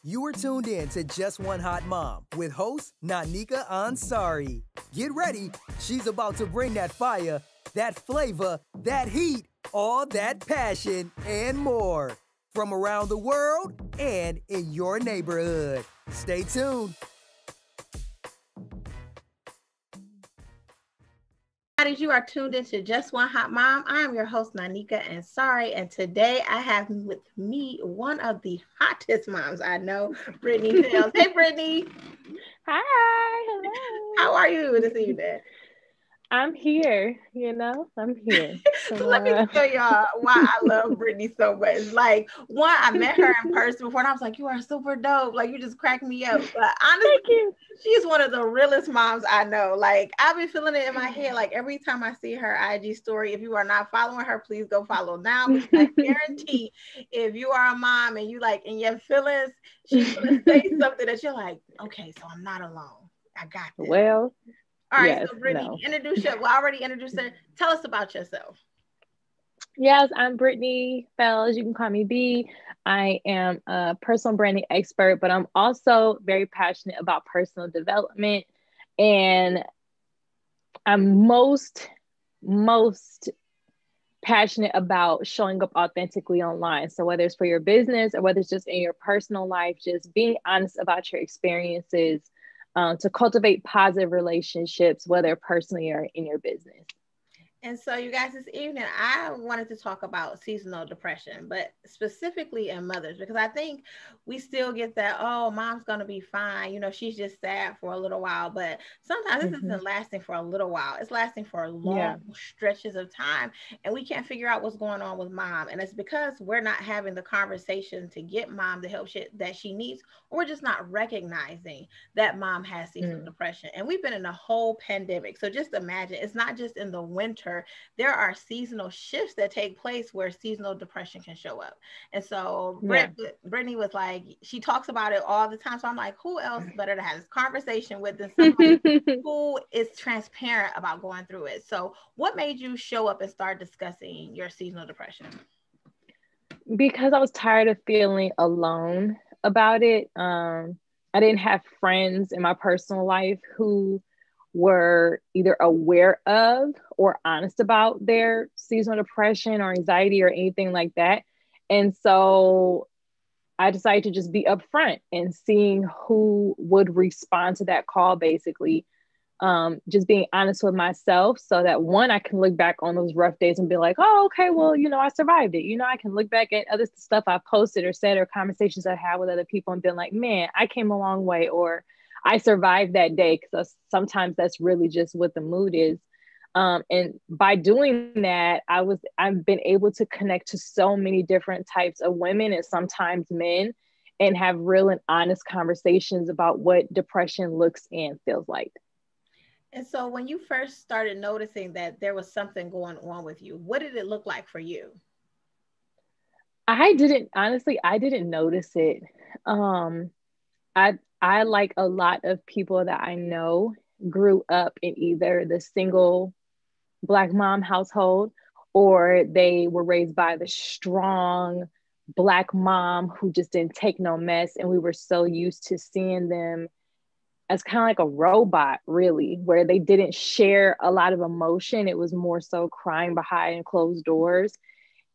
You are tuned in to Just One Hot Mom with host Nanika Ansari. Get ready, she's about to bring that fire, that flavor, that heat, all that passion, and more from around the world and in your neighborhood. Stay tuned. You are tuned into Just One Hot Mom. I am your host, Nanika Ansari, and today I have with me one of the hottest moms I know, Brittney Fells. Hey, Brittany. Hi. Hello. How are you this evening? I'm here, I'm here. So let me tell y'all why I love Brittany so much. Like, one, I met her in person before, and I was like, you are super dope. Like, you just crack me up. But honestly, she's one of the realest moms I know. Like, I've been feeling it in my head. Like, every time I see her IG story, if you are not following her, please go follow now. Because I guarantee if you are a mom and you like in your feelings, she's going to say something that you're like, okay, so I'm not alone. I got this. Well, all right, yes, so Brittany, introduce you. Well, I already introduced her. Tell us about yourself. Yes, I'm Brittney Fells. You can call me B. I am a personal branding expert, but I'm also very passionate about personal development. And I'm most passionate about showing up authentically online. So whether it's for your business or whether it's just in your personal life, just being honest about your experiences, to cultivate positive relationships, whether personally or in your business. And so you guys, this evening, I wanted to talk about seasonal depression, but specifically in mothers, because I think we still get that, oh, mom's going to be fine. You know, she's just sad for a little while, but sometimes this isn't lasting for a little while. It's lasting for long stretches of time. And we can't figure out what's going on with mom. And it's because we're not having the conversation to get mom the help that she needs, or we're just not recognizing that mom has seasonal depression. And we've been in a whole pandemic. So just imagine, it's not just in the winter. There are seasonal shifts that take place where seasonal depression can show up. And so Brittany was like, she talks about it all the time. So I'm like, who else better to have this conversation with than somebody who is transparent about going through it? So what made you show up and start discussing your seasonal depression? Because I was tired of feeling alone about it. I didn't have friends in my personal life who were either aware of or honest about their seasonal depression or anxiety or anything like that. And so I decided to just be upfront and seeing who would respond to that call, basically. Just being honest with myself so that one, I can look back on those rough days and be like, oh, okay, well, I survived it. I can look back at other stuff I posted or said or conversations I had with other people and been like, man, I came a long way, or I survived that day, because sometimes that's really just what the mood is. And by doing that, I've been able to connect to so many different types of women and sometimes men, and have real and honest conversations about what depression looks and feels like. And so when you first started noticing that there was something going on with you, what did it look like for you? I didn't notice it. I, like a lot of people that I know, grew up in either the single Black mom household, or they were raised by the strong Black mom who just didn't take no mess. And we were so used to seeing them as kind of like a robot, really, where they didn't share a lot of emotion. It was more so crying behind closed doors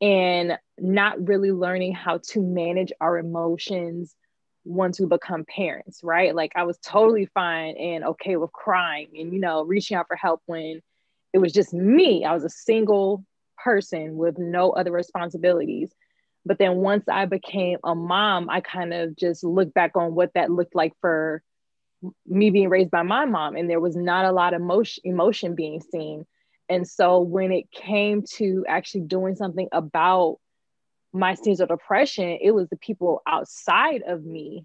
and not really learning how to manage our emotions once we become parents, right? Like, I was totally fine and okay with crying and, reaching out for help when it was just me. I was a single person with no other responsibilities. But then once I became a mom, I kind of just looked back on what that looked like for me being raised by my mom. And there was not a lot of emotion being seen. And so when it came to actually doing something about my seasonal depression, it was the people outside of me,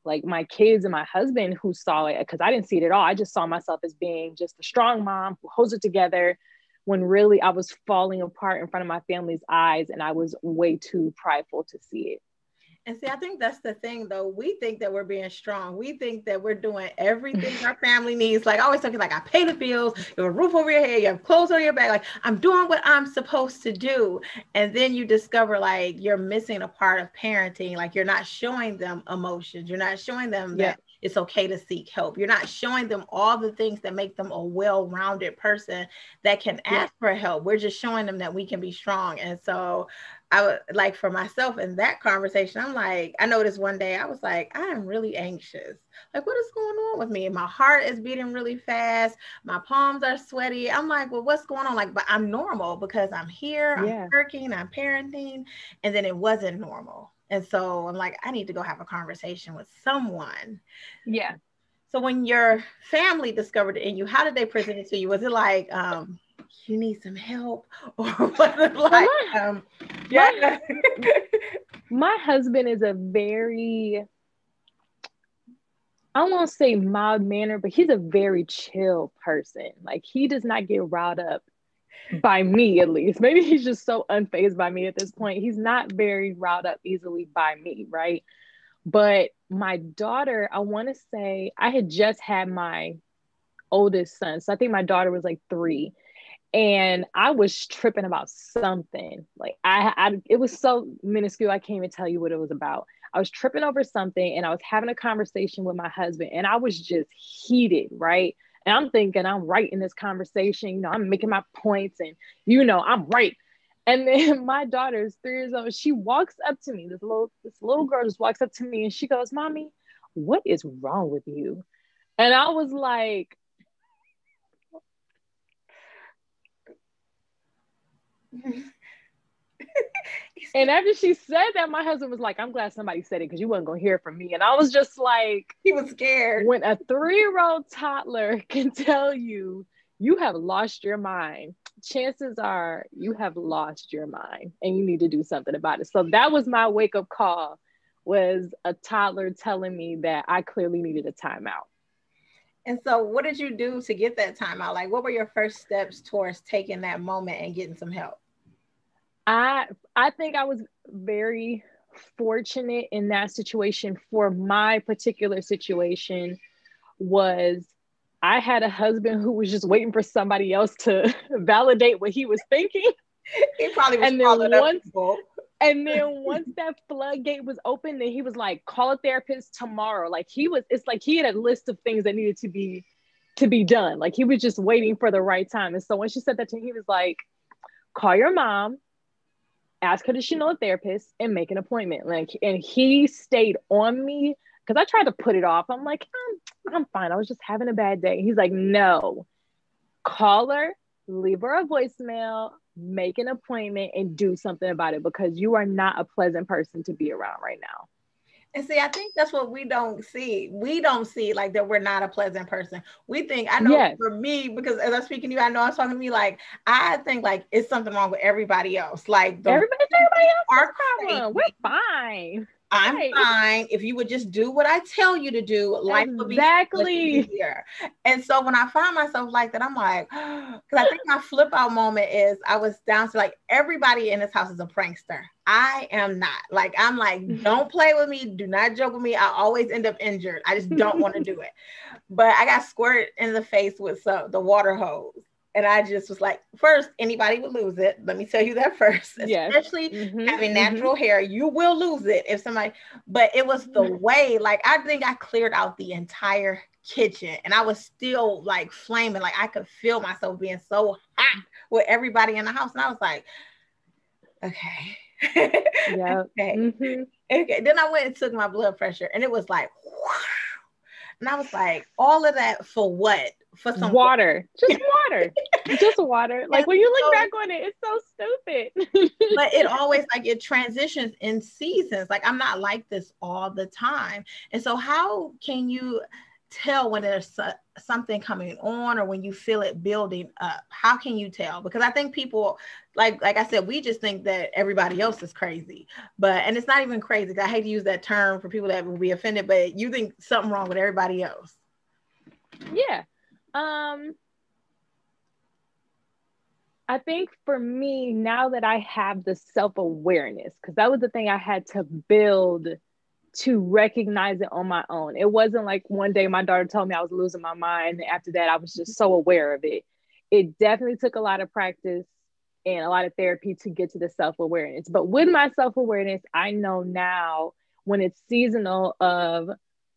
like my kids and my husband, who saw it, because I didn't see it at all. I just saw myself as being just a strong mom who holds it together, when really I was falling apart in front of my family's eyes, and I was way too prideful to see it. And see, I think that's the thing, though. We think that we're being strong. We think that we're doing everything our family needs. Like, I always talking like, I pay the bills, you have a roof over your head, you have clothes on your back. Like, I'm doing what I'm supposed to do. And then you discover like you're missing a part of parenting. Like, you're not showing them emotions. You're not showing them that it's okay to seek help. You're not showing them all the things that make them a well-rounded person that can ask for help. We're just showing them that we can be strong. And so I would like, for myself in that conversation, I'm like, I noticed one day I was like, I am really anxious. Like, what is going on with me? My heart is beating really fast. My palms are sweaty. I'm like, well, what's going on? Like, but I'm normal because I'm here, I'm working, I'm parenting. And then it wasn't normal. And so I'm like, I need to go have a conversation with someone. Yeah. So when your family discovered it in you, how did they present it to you? Was it like, you need some help, or was it like, my husband is a very, I won't say mild mannered, but he's a very chill person. Like, he does not get riled up by me, at least. Maybe he's just so unfazed by me at this point. He's not very riled up easily by me, right? But my daughter, I want to say, I had just had my oldest son. So I think my daughter was like 3. And I was tripping about something. Like, it was so minuscule, I can't even tell you what it was about. I was tripping over something, and I was having a conversation with my husband, and I was just heated, right? And I'm thinking I'm right in this conversation. You know, I'm making my points, and you know, I'm right. And then my daughter's 3 years old. She walks up to me. This little girl just walks up to me, and she goes, "Mommy, what is wrong with you?" And I was like, and after she said that, my husband was like, "I'm glad somebody said it, because you wasn't gonna hear it from me." And I was just like, he was scared. When a 3-year-old toddler can tell you you have lost your mind, chances are you have lost your mind and you need to do something about it. So that was my wake-up call, was a toddler telling me that I clearly needed a timeout. And so what did you do to get that timeout? Like, what were your first steps towards taking that moment and getting some help? I think I was very fortunate in that situation. For my particular situation, was I had a husband who was just waiting for somebody else to validate what he was thinking. He probably was and then once that floodgate was open, then he was like, "Call a therapist tomorrow." Like, it's like he had a list of things that needed to be done. Like, he was just waiting for the right time. And so when she said that to him, he was like, "Call your mom, ask her, does she know a therapist, and make an appointment." Like, and he stayed on me, because I tried to put it off. I'm like, I'm fine. I was just having a bad day. He's like, "No, call her, leave her a voicemail, make an appointment, and do something about it, because you are not a pleasant person to be around right now." And see, I think that's what we don't see. We don't see like that we're not a pleasant person. We think, I know for me, because as I'm speaking to you, I know I'm talking to me, like, I think like it's something wrong with everybody else. Like, everybody else is problem. We're fine. I'm fine. If you would just do what I tell you to do, life would be easier. And so when I find myself like that, I'm like, because I think my flip out moment is I was down to like, everybody in this house is a prankster. I am not. Like, I'm like, don't play with me. Do not joke with me. I always end up injured. I just don't want to do it. But I got squirted in the face with the water hose. And I just was like, first, anybody would lose it. Let me tell you that first. Especially having natural hair, you will lose it if somebody, but it was the way, like, I think I cleared out the entire kitchen, and I was still like flaming. Like, I could feel myself being so hot with everybody in the house. And I was like, okay. Okay. Then I went and took my blood pressure, and it was like, and I was like, all of that for what? For some water. Just water. Just water. Like, when you look back on it, it's so stupid. But it always, like, it transitions in seasons. Like, I'm not like this all the time. And so how can you tell when there's something coming on, or when you feel it building up? How can you tell? Because I think people, like I said, we just think that everybody else is crazy, and it's not even crazy. I hate to use that term for people that will be offended, but you think something wrong with everybody else. Yeah. I think for me, now that I have the self-awareness, because that was the thing I had to build to recognize it on my own. It wasn't like one day my daughter told me I was losing my mind. And after that, I was just so aware of it. It definitely took a lot of practice and a lot of therapy to get to the self-awareness. But with my self-awareness, I know now when it's seasonal of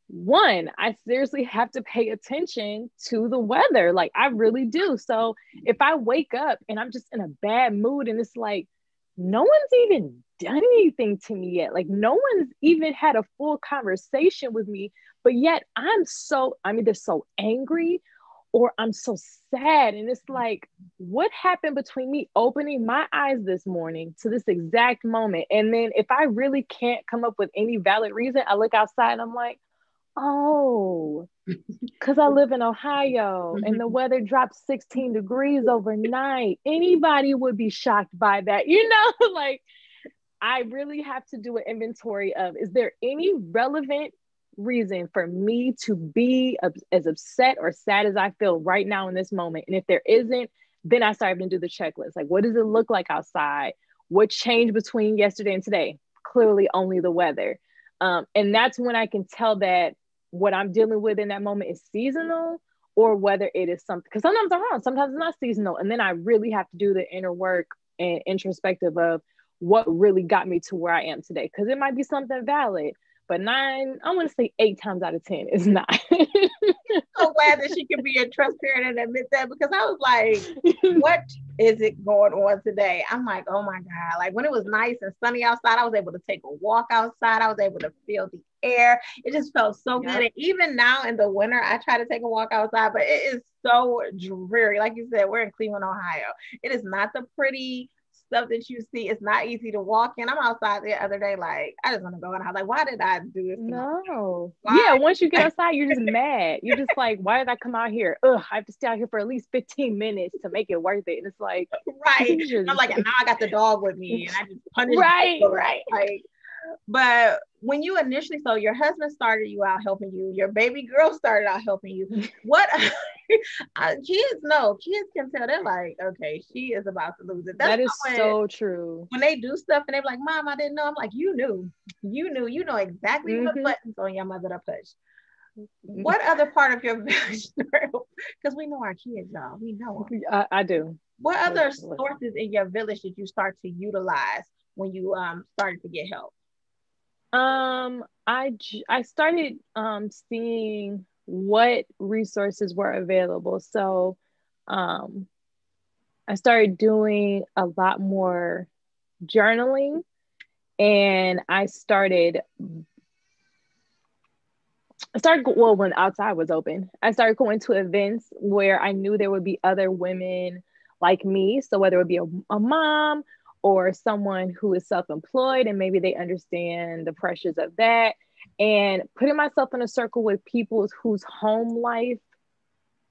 one, I seriously have to pay attention to the weather. Like I really do. So if I wake up and I'm just in a bad mood and it's like, no one's even done anything to me yet. Like no one's even had a full conversation with me, but yet I'm either so angry or I'm so sad. And it's like, what happened between me opening my eyes this morning to this exact moment? And then if I really can't come up with any valid reason, I look outside and I'm like, oh, because I live in Ohio and the weather dropped 16 degrees overnight. Anybody would be shocked by that, like I really have to do an inventory of, is there any relevant reason for me to be as upset or sad as I feel right now in this moment? And if there isn't, then I start to do the checklist. Like, what does it look like outside? What changed between yesterday and today? Clearly only the weather. And that's when I can tell that what I'm dealing with in that moment is seasonal or whether it is something, because sometimes I'm wrong, sometimes it's not seasonal. And then I really have to do the inner work and introspective of what really got me to where I am today. Because it might be something valid, but I want to say 8 times out of 10 is not. So glad that she can be transparent and admit that, because I was like, what is it going on today? I'm like, oh my God. Like when it was nice and sunny outside, I was able to take a walk outside. I was able to feel the air. It just felt so good. And even now in the winter, I try to take a walk outside, but it is so dreary. Like you said, we're in Cleveland, Ohio. It is not the pretty stuff that you see. It's not easy to walk in. I'm outside the other day, like I just want to go in the house. Like, why did I do this? No. Yeah, once you get outside, you're just mad. You're just like, why did I come out here? Ugh, I have to stay out here for at least 15 minutes to make it worth it. And it's like, right. I'm like, and now I got the dog with me and I just punish right. Like, but when you initially, so your husband started you out helping you, your baby girl started out helping you. What kids can tell. They're like, okay, she is about to lose it. That is so true. When they do stuff and they're like, Mom, I didn't know. I'm like, you know exactly what buttons on your mother to push. What other part of your village, because we know our kids, y'all, we know them. I do. What other sources in your village did you start to utilize when you started to get help? I started seeing what resources were available. So I started doing a lot more journaling, and when outside was open, I started going to events where I knew there would be other women like me. So whether it would be a mom or someone who is self-employed and maybe they understand the pressures of that, and putting myself in a circle with people whose home life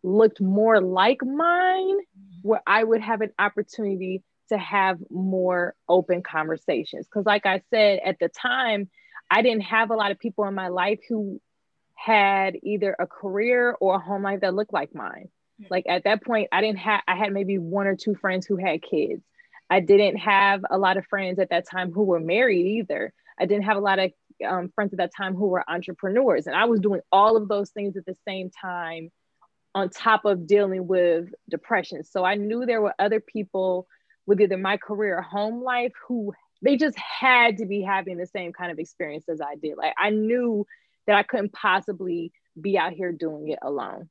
looked more like mine, where I would have an opportunity to have more open conversations. Because like I said, at the time, I didn't have a lot of people in my life who had either a career or a home life that looked like mine. Like at that point, I had maybe 1 or 2 friends who had kids. I didn't have a lot of friends at that time who were married either. I didn't have a lot of friends at that time who were entrepreneurs. And I was doing all of those things at the same time on top of dealing with depression. So I knew there were other people with either my career or home life who they just had to be having the same kind of experience as I did. Like I knew that I couldn't possibly be out here doing it alone.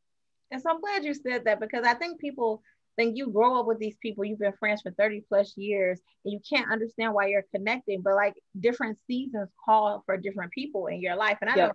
And so I'm glad you said that, because I think people think you grow up with these people, you've been friends for 30 plus years, and you can't understand why you're connecting, but like different seasons call for different people in your life. And I know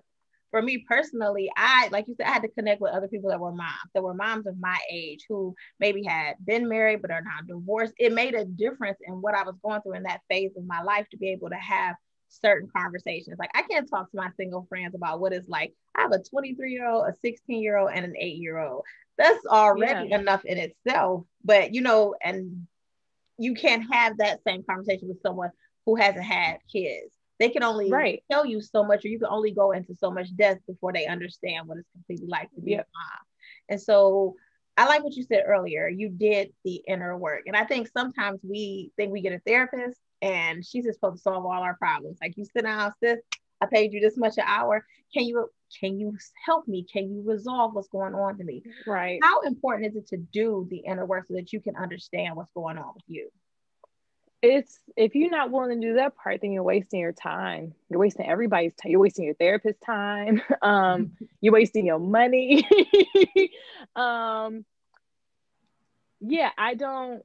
for me personally, like you said, I had to connect with other people that were moms of my age who maybe had been married, but are now divorced. It made a difference in what I was going through in that phase of my life to be able to have certain conversations. Like I can't talk to my single friends about what it's like. I have a 23-year-old, a 16-year-old, and an 8-year-old. That's already enough in itself. But and you can't have that same conversation with someone who hasn't had kids. They can only tell you so much, or you can only go into so much depth before they understand what it's completely like to be a mom. And so I like what you said earlier. You did the inner work. And I think sometimes we think we get a therapist and she's just supposed to solve all our problems. Like, you sit down, sis, I paid you this much an hour. Can you help me? Can you resolve what's going on to me? Right. How important is it to do the inner work so that you can understand what's going on with you? It's, if you're not willing to do that part, then you're wasting your time. You're wasting everybody's time. You're wasting your therapist's time. You're wasting your money. Yeah, I don't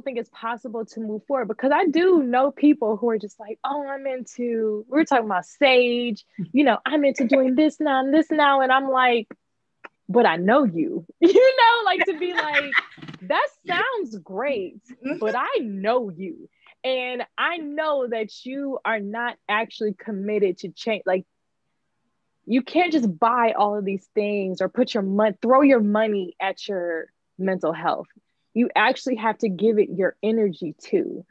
think it's possible to move forward, because I do know people who are just like, oh, we're talking about sage, I'm into doing this now and this now. And I'm like, but I know you, like, to be like, that sounds great, but I know you. And I know that you are not actually committed to change. Like, you can't just buy all of these things or throw your money at your mental health. You actually have to give it your energy too.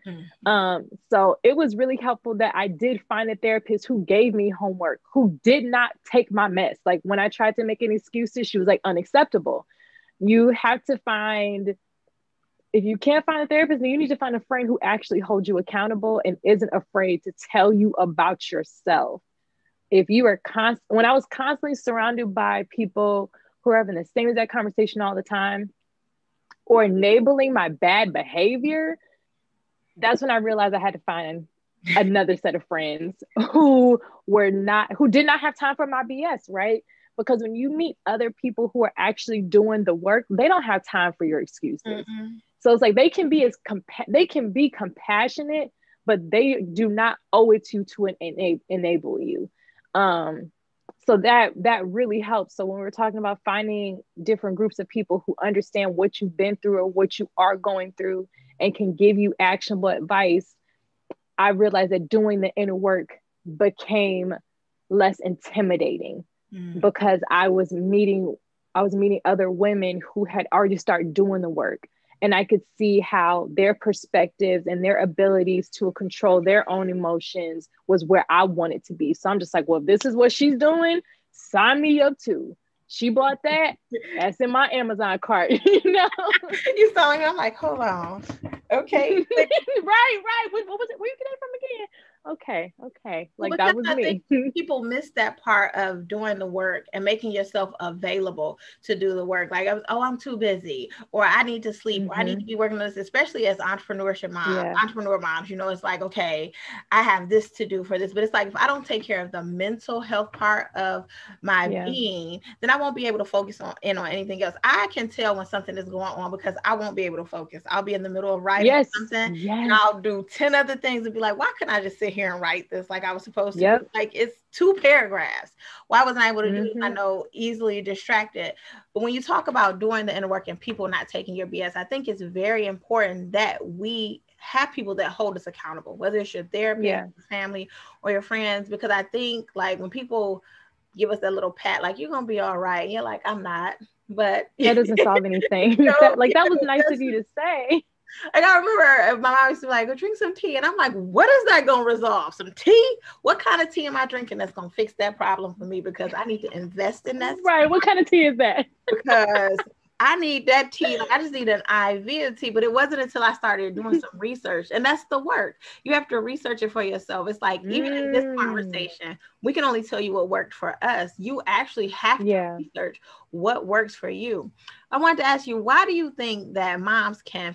So it was really helpful that I did find a therapist who gave me homework, who did not take my mess. Like, when I tried to make any excuses, she was like, unacceptable. You have to if you can't find a therapist, then you need to find a friend who actually holds you accountable and isn't afraid to tell you about yourself. If you are when I was constantly surrounded by people who are having the same exact conversation all the time, or enabling my bad behavior, that's when I realized I had to find another set of friends who did not have time for my BS, right? Because when you meet other people who are actually doing the work, they don't have time for your excuses. Mm-mm. So it's like, they can be compassionate, but they do not owe it to enable you. So that really helps. So when we're talking about finding different groups of people who understand what you've been through or what you are going through and can give you actionable advice, I realized that doing the inner work became less intimidating because I was meeting other women who had already started doing the work. And I could see how their perspectives and their abilities to control their own emotions was where I wanted to be. So I'm just like, well, if this is what she's doing, sign me up too. She bought that. That's in my Amazon cart. You saw me. I'm like, hold on. Okay. Right. What was it? Where you get that from again? Okay. Like, that was me. People miss that part of doing the work and making yourself available to do the work. Like, I'm too busy, or I need to sleep, or I need to be working on this, especially as entrepreneur moms, it's like, okay, I have this to do for this. But it's like, if I don't take care of the mental health part of my being, then I won't be able to focus on anything else. I can tell when something is going on because I won't be able to focus. I'll be in the middle of writing something and I'll do 10 other things and be like, why couldn't I just sit here and write this like I was supposed to? Like, it's 2 paragraphs. Why wasn't I able to do this? I know, easily distracted. But when you talk about doing the inner work and people not taking your BS, I think it's very important that we have people that hold us accountable, whether it's your therapist, your family, or your friends. Because I think, like, when people give us that little pat, like, you're gonna be all right, you're like, I'm not. But that doesn't solve anything. That was nice of you to say. Like, I remember my mom used to be like, go drink some tea. And I'm like, what is that going to resolve? Some tea? What kind of tea am I drinking that's going to fix that problem for me? Because I need to invest in that. Right. What kind of tea is that? Because I need that tea. Like, I just need an IV of tea. But it wasn't until I started doing some research. And that's the work. You have to research it for yourself. It's like, even in this conversation, we can only tell you what worked for us. You actually have to research what works for you. I wanted to ask you, why do you think that moms can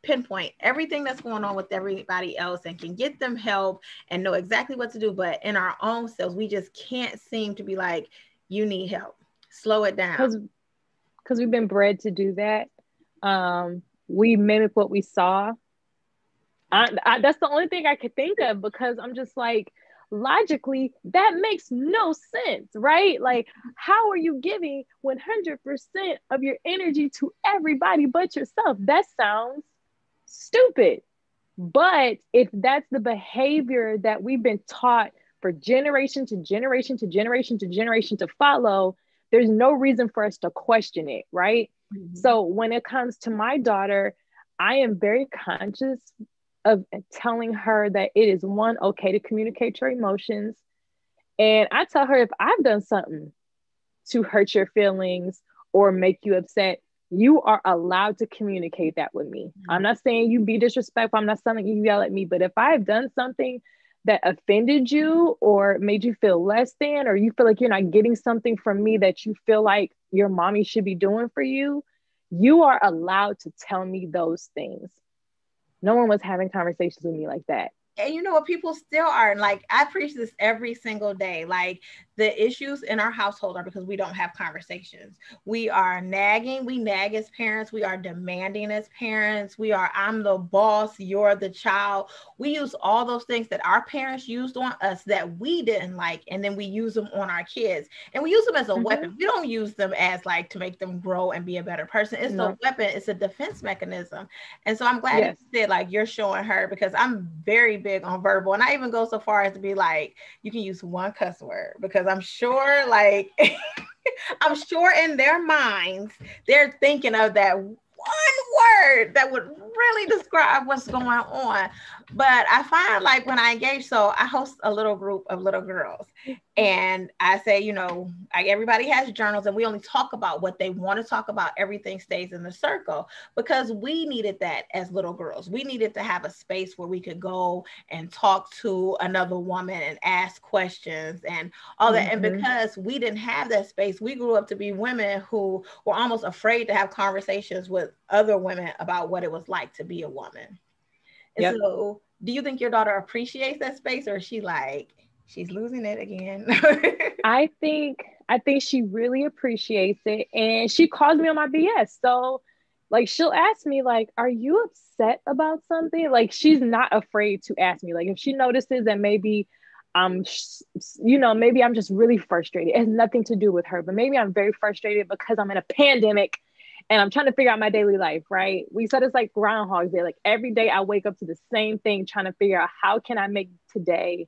pinpoint everything that's going on with everybody else and can get them help and know exactly what to do, but in our own selves, we just can't seem to be like, you need help, slow it down? Because we've been bred to do that. We mimic what we saw. That's the only thing I could think of, because I'm just like, logically, that makes no sense, right? Like, how are you giving 100% of your energy to everybody but yourself? That sounds stupid. But if that's the behavior that we've been taught for generation to generation to generation to generation to follow, there's no reason for us to question it, right? So when it comes to my daughter, I am very conscious of telling her that it is okay to communicate your emotions. And I tell her, if I've done something to hurt your feelings or make you upset, you are allowed to communicate that with me. I'm not saying you be disrespectful. I'm not saying you yell at me, but if I've done something that offended you or made you feel less than, or you feel like you're not getting something from me that you feel like your mommy should be doing for you, you are allowed to tell me those things. No one was having conversations with me like that. And you know what, people still are like, I preach this every single day. Like, the issues in our household are because we don't have conversations. We are nagging. We nag as parents. We are demanding as parents. We are, I'm the boss, you're the child. We use all those things that our parents used on us that we didn't like, and then we use them on our kids. And we use them as a weapon. We don't use them as like to make them grow and be a better person. It's a weapon. It's a defense mechanism. And so I'm glad you said like you're showing her, because I'm very big on verbal. And I even go so far as to be like, you can use one cuss word, because I'm sure like I'm sure in their minds they're thinking of that one word that would really describe what's going on. But I find like when I engage, so I host a little group of little girls, and I say, you know, like everybody has journals, and we only talk about what they want to talk about. Everything stays in the circle, because we needed that as little girls. We needed to have a space where we could go and talk to another woman and ask questions and all that. And because we didn't have that space, we grew up to be women who were almost afraid to have conversations with other women about what it was like to be a woman. And so do you think your daughter appreciates that space, or is she like, she's losing it again? I think she really appreciates it, and she calls me on my BS. So like, she'll ask me like, are you upset about something? Like, she's not afraid to ask me. Like, if she notices that maybe maybe I'm just really frustrated. It has nothing to do with her, but maybe I'm very frustrated because I'm in a pandemic and I'm trying to figure out my daily life, right? We said it's like Groundhog's Day. Like, every day I wake up to the same thing, trying to figure out how can I make today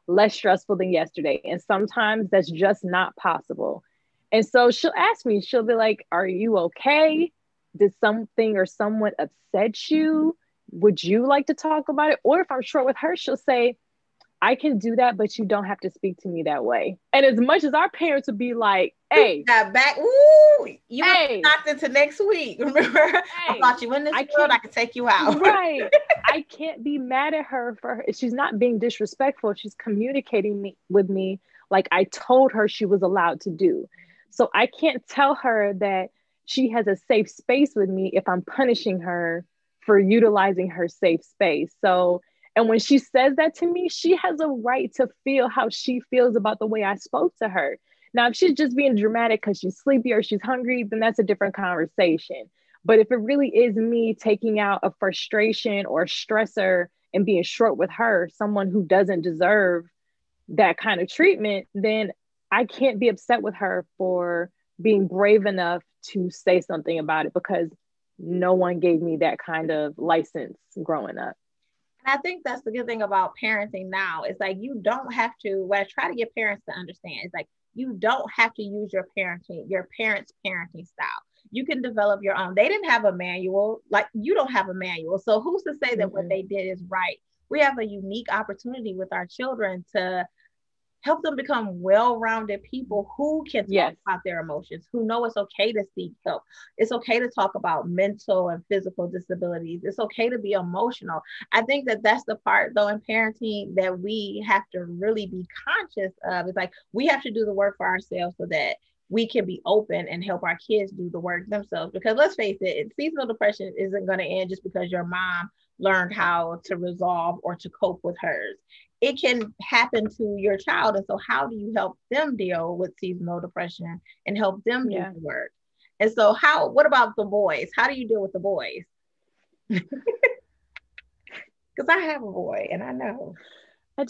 less stressful than yesterday. And sometimes that's just not possible. And so she'll ask me, she'll be like, are you okay? Did something or someone upset you? Would you like to talk about it? Or if I'm short with her, she'll say, I can do that, but you don't have to speak to me that way. And as much as our parents would be like, hey, that back, ooh, you knocked into next week. Remember, I thought you in this world, I could take you out. Right. I can't be mad at her for her. She's not being disrespectful. She's communicating with me like I told her she was allowed to do. So I can't tell her that she has a safe space with me if I'm punishing her for utilizing her safe space. So, and when she says that to me, she has a right to feel how she feels about the way I spoke to her. Now, if she's just being dramatic because she's sleepy or she's hungry, then that's a different conversation. But if it really is me taking out a frustration or a stressor and being short with her, someone who doesn't deserve that kind of treatment, then I can't be upset with her for being brave enough to say something about it, because no one gave me that kind of license growing up. I think that's the good thing about parenting now. It's like, you don't have to, what I try to get parents to understand is like, you don't have to use your parents' parenting style. You can develop your own. They didn't have a manual, like you don't have a manual. So who's to say that what they did is right? We have a unique opportunity with our children to help them become well-rounded people who can talk about their emotions, who know it's okay to seek help. It's okay to talk about mental and physical disabilities. It's okay to be emotional. I think that that's the part, though, in parenting that we have to really be conscious of. It's like, we have to do the work for ourselves so that we can be open and help our kids do the work themselves. Because let's face it, seasonal depression isn't going to end just because your mom learned how to resolve or to cope with hers. It can happen to your child. And so how do you help them deal with seasonal depression and help them do the work? And so what about the boys? How do you deal with the boys? Because I have a boy and I know. I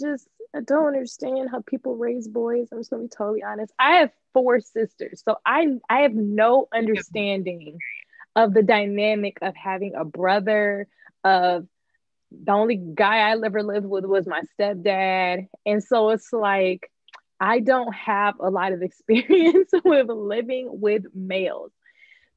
don't understand how people raise boys. I'm just going to be totally honest. I have 4 sisters. So I have no understanding of the dynamic of having a brother, of the only guy I ever lived with was my stepdad. And so it's like, I don't have a lot of experience with living with males.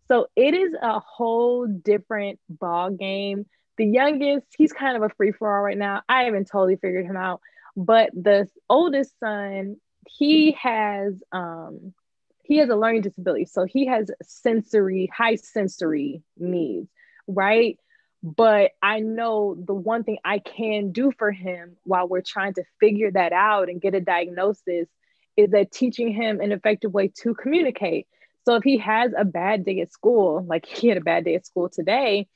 So it is a whole different ball game. The youngest, he's kind of a free-for-all right now. I haven't totally figured him out. But the oldest son, he has he has a learning disability. So he has high sensory needs, right? But I know the one thing I can do for him while we're trying to figure that out and get a diagnosis is that teaching him an effective way to communicate. So if he has a bad day at school, like he had a bad day at school today,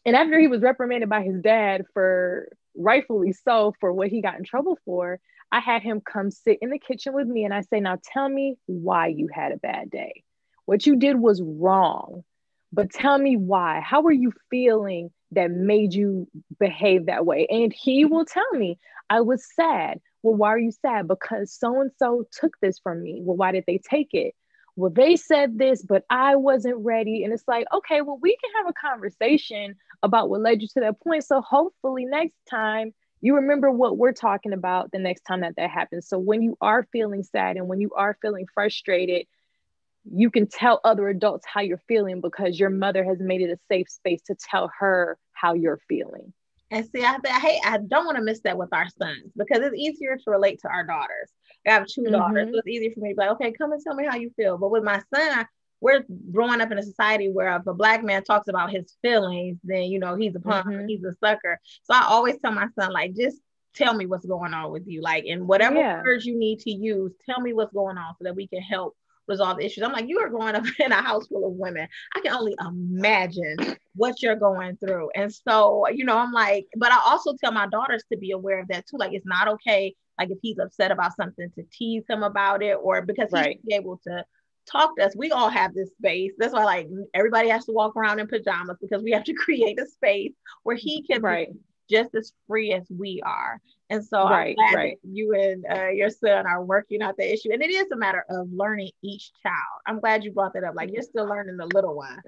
and after he was reprimanded by his dad for, rightfully so, for what he got in trouble for, I had him come sit in the kitchen with me and I say, now tell me why you had a bad day. What you did was wrong, but tell me why. How were you feeling that made you behave that way? And he will tell me, I was sad. Well, why are you sad? Because so-and-so took this from me. Well, why did they take it? Well, they said this, but I wasn't ready. And it's like, okay, well, we can have a conversation about what led you to that point. So hopefully next time you remember what we're talking about the next time that happens. So when you are feeling sad and when you are feeling frustrated, you can tell other adults how you're feeling because your mother has made it a safe space to tell her how you're feeling. And see, I don't want to miss that with our sons because it's easier to relate to our daughters. I have two daughters, so it's easier for me to be like, okay, come and tell me how you feel. But with my son, we're growing up in a society where if a Black man talks about his feelings, then, you know, he's a punk, he's a sucker. So I always tell my son, like, just tell me what's going on with you. Like, and whatever words you need to use, tell me what's going on so that we can help resolve the issues. I'm like, you are growing up in a house full of women. I can only imagine what you're going through. And so, you know, I'm like, but I also tell my daughters to be aware of that too. Like, it's not okay. Like if he's upset about something to tease him about it, or because he should be able to talk to us. We all have this space. That's why like everybody has to walk around in pajamas because we have to create a space where he can be just as free as we are. And so I'm glad that you and your son are working out the issue. And it is a matter of learning each child. I'm glad you brought that up. Like you're still learning the little one.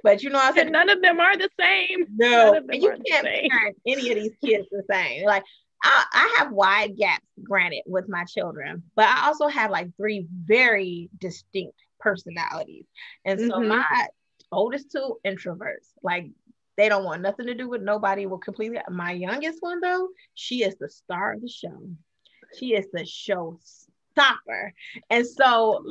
But you know what I'm saying? None of them are the same. No, and you can't parent any of these kids the same. Like I have wide gaps, granted, with my children, but I also have like 3 very distinct personalities. And so my oldest 2 introverts, like they don't want nothing to do with nobody. Will completely. My youngest one though, she is the star of the show. She is the showstopper. And so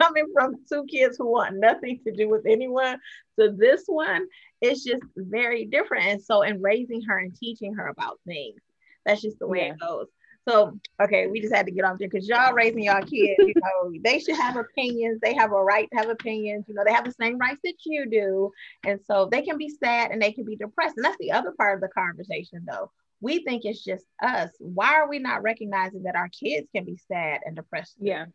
coming from 2 kids who want nothing to do with anyone, so this one is just very different. And so in raising her and teaching her about things, that's just the way it goes. So, okay, we just had to get off there because y'all raising y'all kids, you know, they should have opinions. They have a right to have opinions. You know, they have the same rights that you do. And so they can be sad and they can be depressed. And that's the other part of the conversation, though. We think it's just us. Why are we not recognizing that our kids can be sad and depressed? Yeah.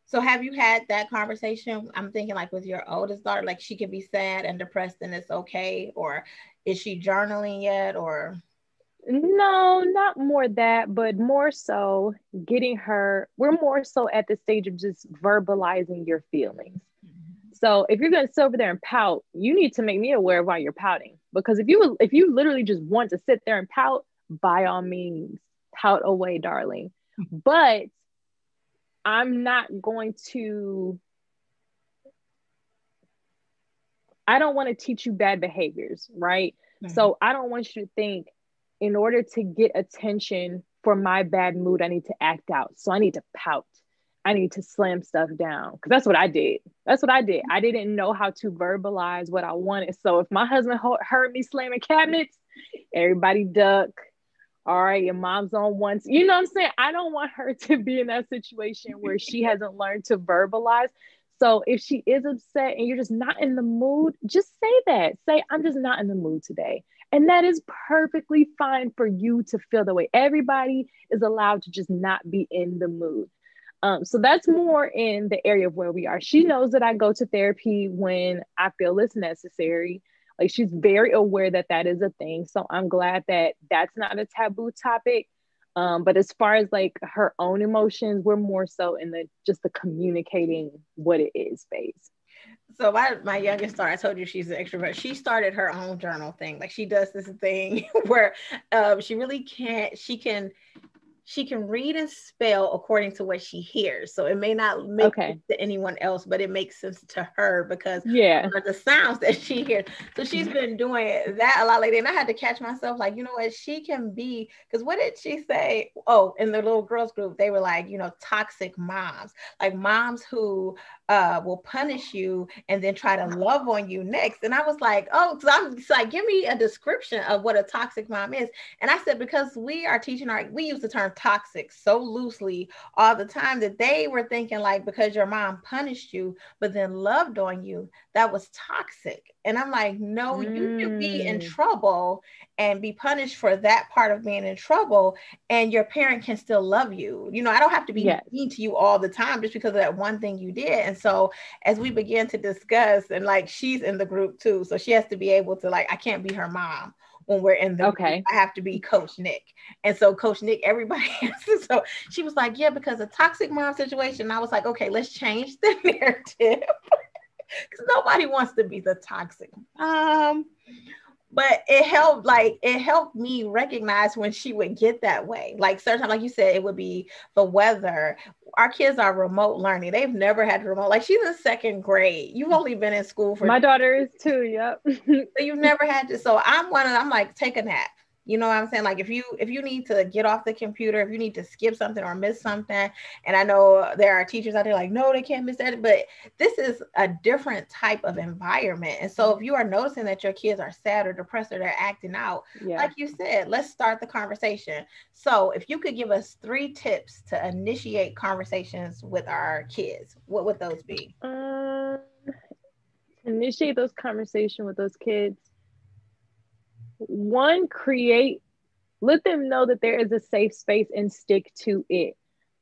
So have you had that conversation? I'm thinking like with your oldest daughter, like she can be sad and depressed and it's okay. Or is she journaling yet? Or... No, not more that, but more so getting her, we're more so at the stage of just verbalizing your feelings. So if you're going to sit over there and pout, you need to make me aware of why you're pouting. Because if you literally just want to sit there and pout, by all means, pout away, darling. But I'm not going to, I don't want to teach you bad behaviors, right? So I don't want you to think, in order to get attention for my bad mood, I need to act out. So I need to pout. I need to slam stuff down. Because that's what I did. I didn't know how to verbalize what I wanted. So if my husband heard me slamming cabinets, everybody duck. All right, your mom's on once. You know what I'm saying? I don't want her to be in that situation where she hasn't learned to verbalize. So if she is upset and you're just not in the mood, just say that. Say, I'm just not in the mood today. And that is perfectly fine for you to feel the way. Everybody is allowed to just not be in the mood. So that's more in the area of where we are. She knows that I go to therapy when I feel it's necessary. Like she's very aware that that is a thing. So I'm glad that that's not a taboo topic. But as far as like her own emotions, we're more so in the communicating what it is phase. So my youngest daughter, I told you she's an extrovert. She started her own journal thing. Like she does this thing where she really can't, she she can read and spell according to what she hears. So it may not make sense to anyone else, but it makes sense to her because of the sounds that she hears. So she's been doing that a lot lately. And I had to catch myself like, you know what, she can be, because what did she say? Oh, in the little girls group, they were like, you know, toxic moms, like moms who will punish you and then try to love on you next. And I was like, oh, because I'm just like, give me a description of what a toxic mom is. And I said, because we are teaching we use the term toxic so loosely all the time that they were thinking like, because your mom punished you, but then loved on you, that was toxic. And I'm like, no, you can be in trouble and be punished for that part of being in trouble, and your parent can still love you. You know, I don't have to be mean to you all the time just because of that one thing you did. And so as we began to discuss, and like she's in the group too, so she has to be able to like, I can't be her mom when we're in the group. I have to be Coach Nick. And so Coach Nick, everybody has to. So she was like, yeah, because a toxic mom situation. And I was like, okay, let's change the narrative. Because nobody wants to be the toxic mom. But it helped me recognize when she would get that way. Like certain time, like you said, it would be the weather. Our kids are remote learning. They've never had remote. Like she's in second grade. You've only been in school for my daughter is too. Yep. So you've never had to. So I'm like, take a nap. You know what I'm saying? Like if you need to get off the computer, if you need to skip something or miss something, and I know there are teachers out there like, no, they can't miss that, but this is a different type of environment. And so if you are noticing that your kids are sad or depressed or they're acting out, like you said, let's start the conversation. So if you could give us 3 tips to initiate conversations with our kids, what would those be? Initiate those conversations with those kids. 1, let them know that there is a safe space and stick to it.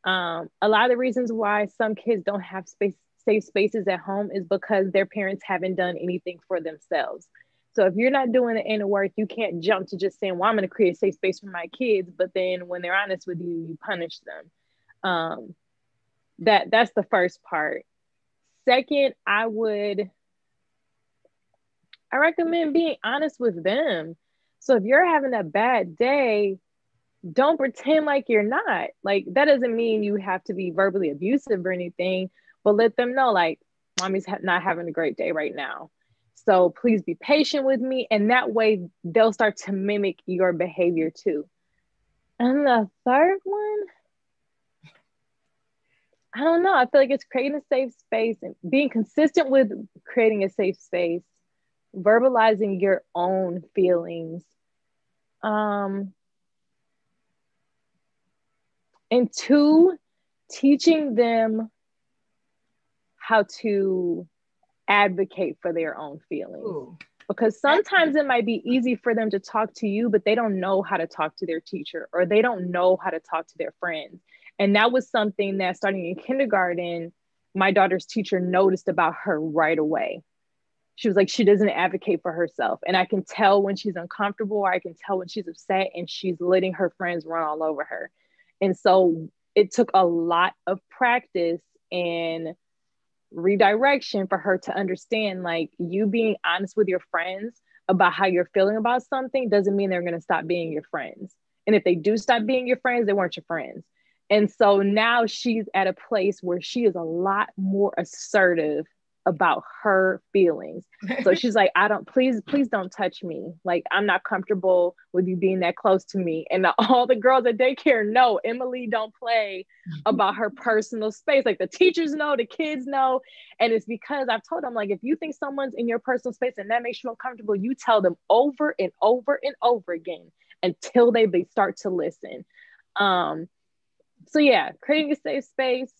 A lot of the reasons why some kids don't have safe spaces at home is because their parents haven't done anything for themselves. So if you're not doing the inner work, you can't jump to just saying, well, I'm going to create a safe space for my kids. But then when they're honest with you, you punish them. That's the first part. Second, I recommend being honest with them. So if you're having a bad day, don't pretend like you're not. Like that doesn't mean you have to be verbally abusive or anything, but let them know like, mommy's not having a great day right now. So please be patient with me. And that way they'll start to mimic your behavior too. And the third one, I don't know. I feel like it's creating a safe space and being consistent with creating a safe space, verbalizing your own feelings. And 2, teaching them how to advocate for their own feelings. Ooh. Because sometimes it might be easy for them to talk to you, but they don't know how to talk to their teacher, or they don't know how to talk to their friends. And that was something that starting in kindergarten, my daughter's teacher noticed about her right away. She was like, she doesn't advocate for herself. And I can tell when she's uncomfortable, or I can tell when she's upset, and she's letting her friends run all over her. And so it took a lot of practice and redirection for her to understand, like, you being honest with your friends about how you're feeling about something doesn't mean they're going to stop being your friends. And if they do stop being your friends, they weren't your friends. And so now she's at a place where she is a lot more assertive about her feelings. So she's like, please don't touch me. Like, I'm not comfortable with you being that close to me. And all the girls at daycare know Emily don't play about her personal space. Like the teachers know, the kids know. And it's because I've told them, like, if you think someone's in your personal space and that makes you uncomfortable, you tell them over and over and over again until they start to listen. So yeah, creating a safe space,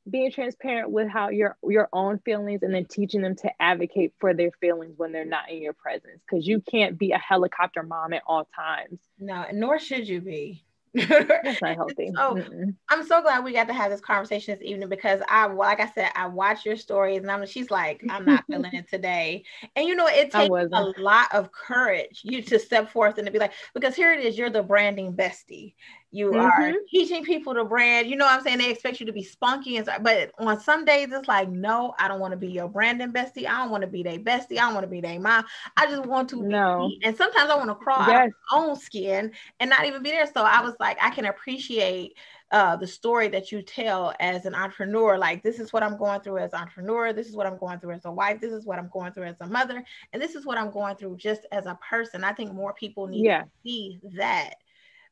being transparent with how your own feelings, and then teaching them to advocate for their feelings when they're not in your presence. Because you can't be a helicopter mom at all times. No, nor should you be. That's not healthy. So I'm so glad we got to have this conversation this evening, because like I said, I watch your stories and she's like, I'm not feeling it today. And it takes a lot of courage to step forth and to be like, because here it is, you're the branding bestie. You are teaching people the brand. You know what I'm saying? They expect you to be spunky. But on some days, it's like, no, I don't want to be your Brandon bestie. I don't want to be their bestie. I don't want to be their mom. I just want to be me. And sometimes I want to crawl out of my own skin and not even be there. So I was like, I can appreciate the story that you tell as an entrepreneur. Like, this is what I'm going through as an entrepreneur. This is what I'm going through as a wife. This is what I'm going through as a mother. And this is what I'm going through just as a person. I think more people need to see that.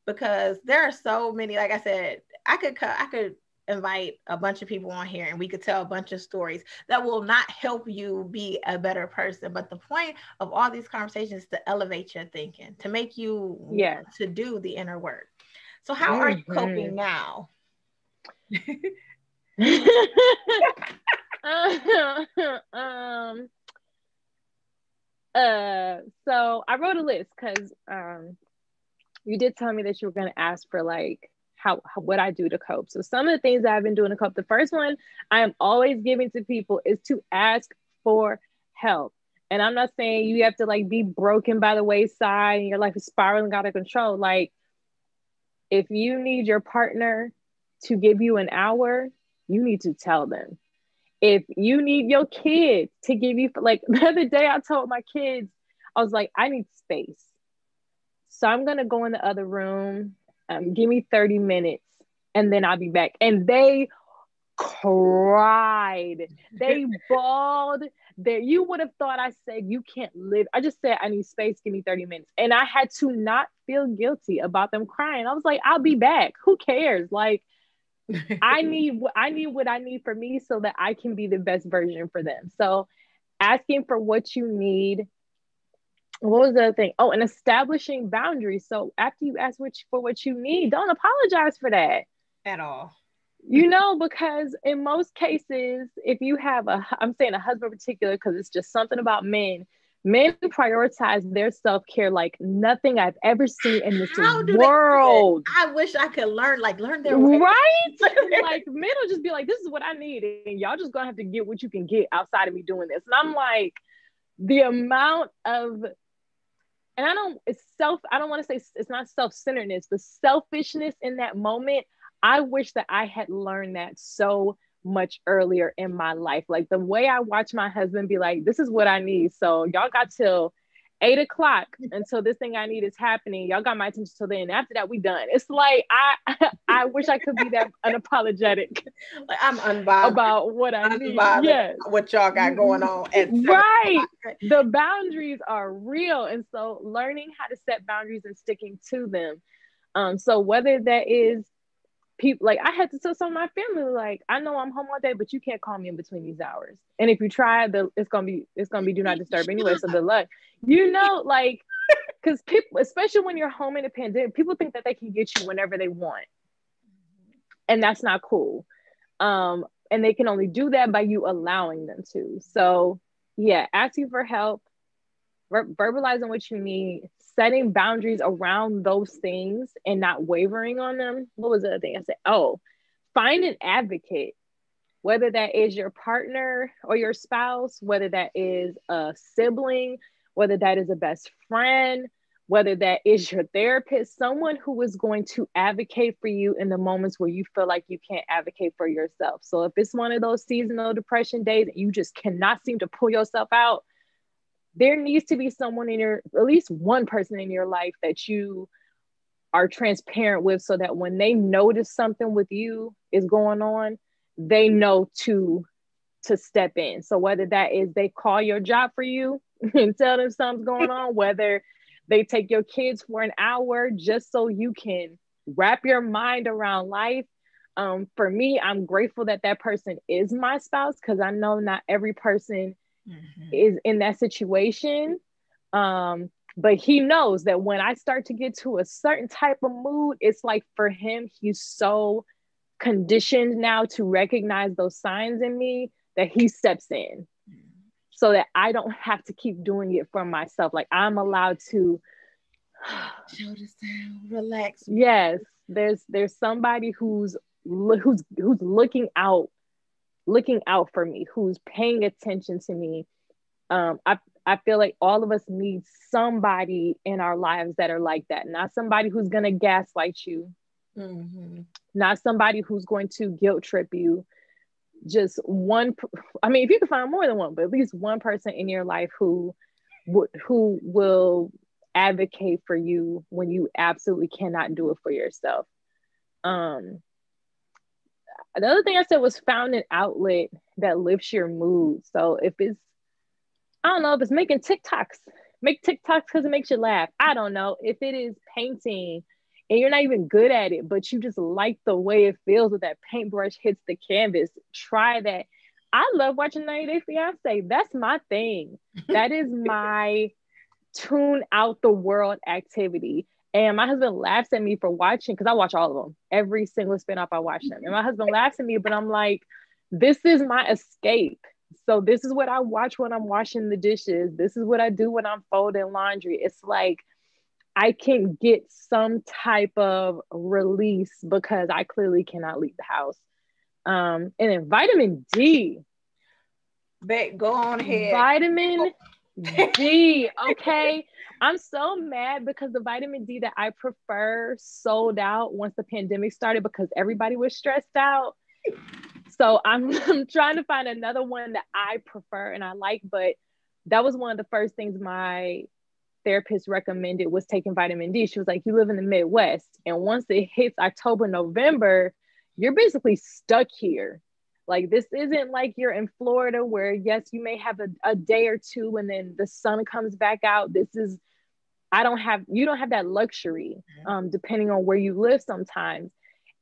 Because there are so many, like I said, I could invite a bunch of people on here and we could tell a bunch of stories that will not help you be a better person. But the point of all these conversations is to elevate your thinking, to make you want to do the inner work. So how are you coping now? So I wrote a list because you did tell me that you were going to ask for like how what I do to cope. So some of the things I've been doing to cope, the first one I am always giving to people is to ask for help. And I'm not saying you have to like be broken by the wayside and your life is spiraling out of control. Like, if you need your partner to give you an hour, you need to tell them. If you need your kids to give you, like the other day I told my kids, I was like, I need space. So I'm going to go in the other room, give me 30 minutes, and then I'll be back. And they cried. They bawled. You would have thought I said, you can't live. I just said, I need space, give me 30 minutes. And I had to not feel guilty about them crying. I was like, I'll be back. Who cares? Like, I need what I need for me so that I can be the best version for them. So asking for what you need. What was the other thing? Oh, and establishing boundaries. So after you ask for what you need, don't apologize for that at all. You know, because in most cases, if you have I'm saying a husband in particular, because it's just something about men prioritize their self-care like nothing I've ever seen in this world. I wish I could learn their way. Right? Like, men will just be like, this is what I need. And y'all just gonna have to get what you can get outside of me doing this. And I'm like, the amount of, and I don't want to say it's not self-centeredness, but selfishness in that moment. I wish that I had learned that so much earlier in my life. Like the way I watch my husband be like, this is what I need. So y'all got till 8:00 until this thing I need is happening. Y'all got my attention till then. After that, we done. It's like, I wish I could be that unapologetic. Like, I'm unbothered about what I need. Yes. What y'all got going on. Right. The boundaries are real. And so learning how to set boundaries and sticking to them. So whether that is people, like I had to tell some of my family, like, I know I'm home all day, but you can't call me in between these hours. And if you try, it's gonna be do not disturb anyway. So good luck. You know, like, because people, especially when you're home in a pandemic, people think that they can get you whenever they want, and that's not cool. And they can only do that by you allowing them to. So yeah, asking for help, verbalizing what you need, setting boundaries around those things and not wavering on them. What was the other thing I said? Oh, find an advocate, whether that is your partner or your spouse, whether that is a sibling, whether that is a best friend, whether that is your therapist, someone who is going to advocate for you in the moments where you feel like you can't advocate for yourself. So if it's one of those seasonal depression days that you just cannot seem to pull yourself out, there needs to be someone at least one person in your life that you are transparent with, so that when they notice something with you is going on, they know to step in. So whether that is they call your job for you and tell them something's going on, whether they take your kids for an hour just so you can wrap your mind around life. For me, I'm grateful that person is my spouse, because I know not every person is in that situation. But he knows that when I start to get to a certain type of mood, it's like for him, he's so conditioned now to recognize those signs in me that he steps in, so that I don't have to keep doing it for myself. Like, I'm allowed to show this down, relax. Yes, there's somebody who's looking out for me, who's paying attention to me. I feel like all of us need somebody in our lives that are like that. Not somebody who's gonna gaslight you, Mm-hmm. Not somebody who's going to guilt trip you. Just one, I mean, if you can find more than one, but at least one person in your life who will advocate for you when you absolutely cannot do it for yourself. The other thing I said was found an outlet that lifts your mood. So if it's, I don't know, if it's making TikToks, make TikToks because it makes you laugh. I don't know. If it is painting and you're not even good at it, but you just like the way it feels when that paintbrush hits the canvas, try that. I love watching 90 Day Fiance. That's my thing. That is my tune out the world activity. And my husband laughs at me for watching, because I watch all of them. Every single spinoff, I watch them. And my husband laughs at me, but I'm like, this is my escape. So this is what I watch when I'm washing the dishes. This is what I do when I'm folding laundry. It's like, I can get some type of release because I clearly cannot leave the house. And then vitamin D. Go on ahead. Vitamin D, okay? I'm so mad because the vitamin D that I prefer sold out once the pandemic started because everybody was stressed out. So I'm trying to find another one that I prefer and I like, but that was one of the first things my therapist recommended was taking vitamin D. She was like, you live in the Midwest, and once it hits October, November, you're basically stuck here. Like, this isn't like you're in Florida where, yes, you may have a day or two and then the sun comes back out. You don't have that luxury, depending on where you live sometimes.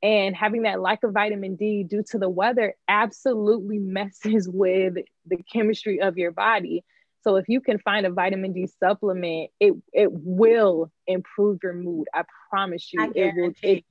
And having that lack of vitamin D due to the weather absolutely messes with the chemistry of your body. So if you can find a vitamin D supplement, it will improve your mood. I promise you. I guarantee.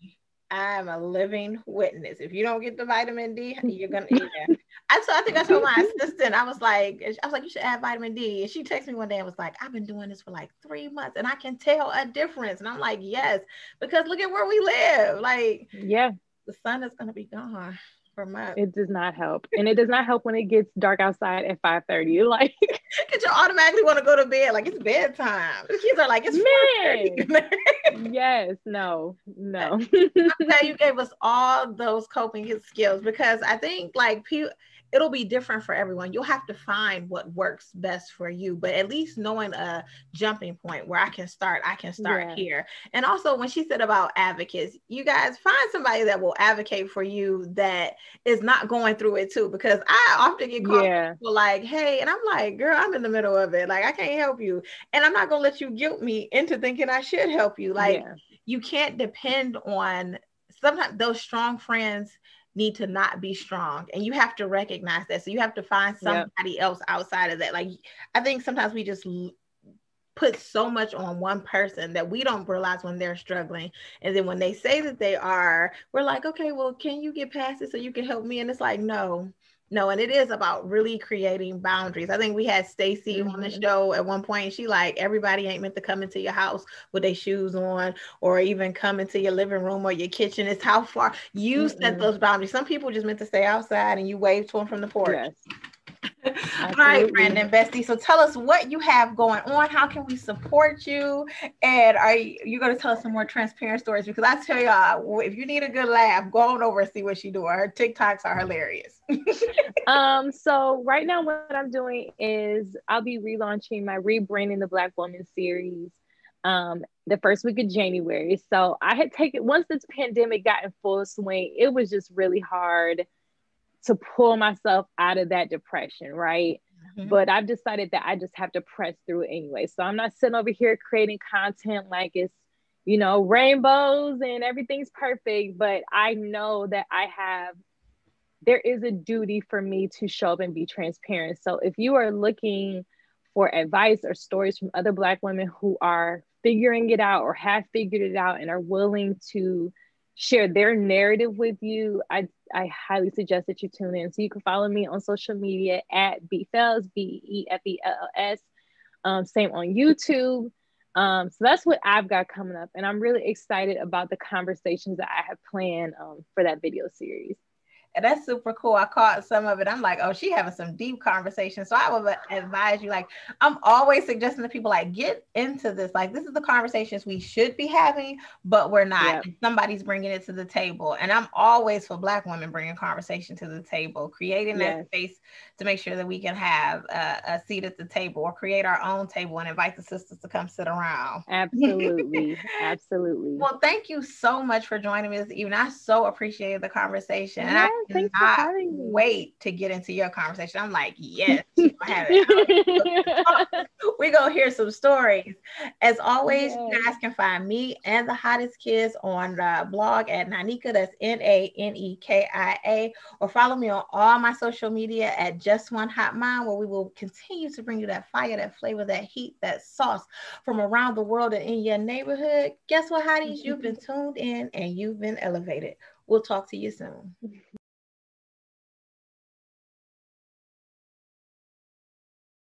I'm a living witness. If you don't get the vitamin D, you're gonna eat it. I think I told my assistant, I was like, you should add vitamin D. And she texted me one day and was like, I've been doing this for like 3 months and I can tell a difference. And I'm like, yes, because look at where we live. Like, yeah, the sun is gonna be gone for months. It does not help. And it does not help when it gets dark outside at 5:30. Like, because you automatically want to go to bed. Like, it's bedtime. The kids are like, it's 4:30. Yes, no. I'm glad you gave us all those coping skills, because I think like it'll be different for everyone. You'll have to find what works best for you, but at least knowing a jumping point where I can start here. And also when she said about advocates, you guys find somebody that will advocate for you that is not going through it too, because I often get called people like, hey, and I'm like, girl, I'm in the middle of it. Like, I can't help you. And I'm not going to let you guilt me into thinking I should help you. Like, you can't depend on, sometimes those strong friends need to not be strong, and you have to recognize that. So you have to find somebody else outside of that. Like, I think sometimes we just put so much on one person that we don't realize when they're struggling, and then when they say that they are, we're like, okay, well, can you get past it so you can help me? And it's like, no. And it is about really creating boundaries. I think we had Stacy on the show at one point, and she like, everybody ain't meant to come into your house with their shoes on, or even come into your living room or your kitchen. It's how far you set those boundaries. Some people just meant to stay outside and you wave to them from the porch. Yes. All right, Brandon, bestie. So tell us what you have going on. How can we support you? And are you going to tell us some more transparent stories? Because I tell y'all, if you need a good laugh, go on over and see what she's doing. Her TikToks are hilarious. So right now what I'm doing is I'll be relaunching my Rebranding the Black Woman series the first week of January. So I had taken, once this pandemic got in full swing, it was just really hard to pull myself out of that depression, right? But I've decided that I just have to press through it anyway. So I'm not sitting over here creating content like it's, rainbows and everything's perfect, but I know that there is a duty for me to show up and be transparent. So if you are looking for advice or stories from other Black women who are figuring it out or have figured it out and are willing to share their narrative with you, I highly suggest that you tune in. So you can follow me on social media at BeFells, BeFells. Same on YouTube. So that's what I've got coming up. And I'm really excited about the conversations that I have planned for that video series. And that's super cool. I caught some of it. I'm like, oh, she having some deep conversation. So I would advise you, like, I'm always suggesting to people, like, get into this. Like, this is the conversations we should be having, but we're not. Yep. Somebody's bringing it to the table. And I'm always for Black women bringing conversation to the table, creating that space to make sure that we can have a seat at the table, or create our own table and invite the sisters to come sit around. Absolutely. Absolutely. Well, thank you so much for joining me this evening. I so appreciated the conversation. And I cannot wait to get into your conversation. I'm like, yes, she's gonna have it. We're going to hear some stories. As always, you guys can find me and the hottest kids on the blog at Nanika, that's Nanekia, or follow me on all my social media at Just One Hot Mom, where we will continue to bring you that fire, that flavor, that heat, that sauce from around the world and in your neighborhood. Guess what, hotties? You've been tuned in and you've been elevated. We'll talk to you soon.